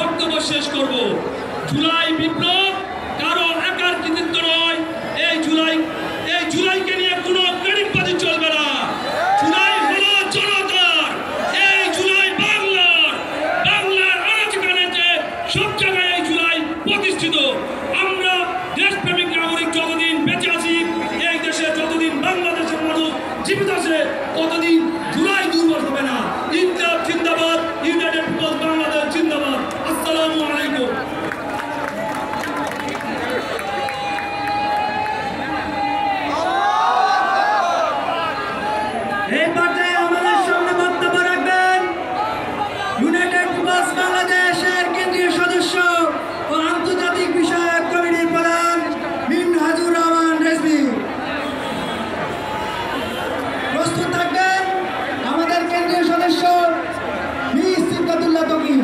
বক্তব্য শেষ করব। জুলাই বিপ্লব কারো একার কৃতিত্ব নয়। এই জুলাইকে নিয়ে কোনো ক্রেডিটবাজি চলবে না। জুলাই হলো জনতার। এই জুলাই বাংলার আনাচে সব জায়গায় এই জুলাই প্রতিষ্ঠিত। আমরা দেশপ্রেমিক নাগরিক যতদিন বেঁচে আছি, এই দেশে যতদিন বাংলাদেশের মানুষ জীবিত আছে, ততদিন জুলাই দুর্বল হবে না। ইনকিলাব জিন্দাবাদ, ইউনাইটেড পিপলস বাংলাদেশ জিন্দাবাদ। আসসালামু আলাইকুম। এই পর্যায়ে আমাদের সামনে বক্তব্য রাখবেন ইউনাইটেড পিপলস বাংলাদেশের কেন্দ্রীয় সদস্য ও আন্তর্জাতিক বিষয়ক কমিটির প্রধান মিনহাজুর রহমান রেজভী। প্রস্তুত থাকবেন আমাদের কেন্দ্রীয় সদস্য মিস সিদ্দাতুল্লাহ তকি।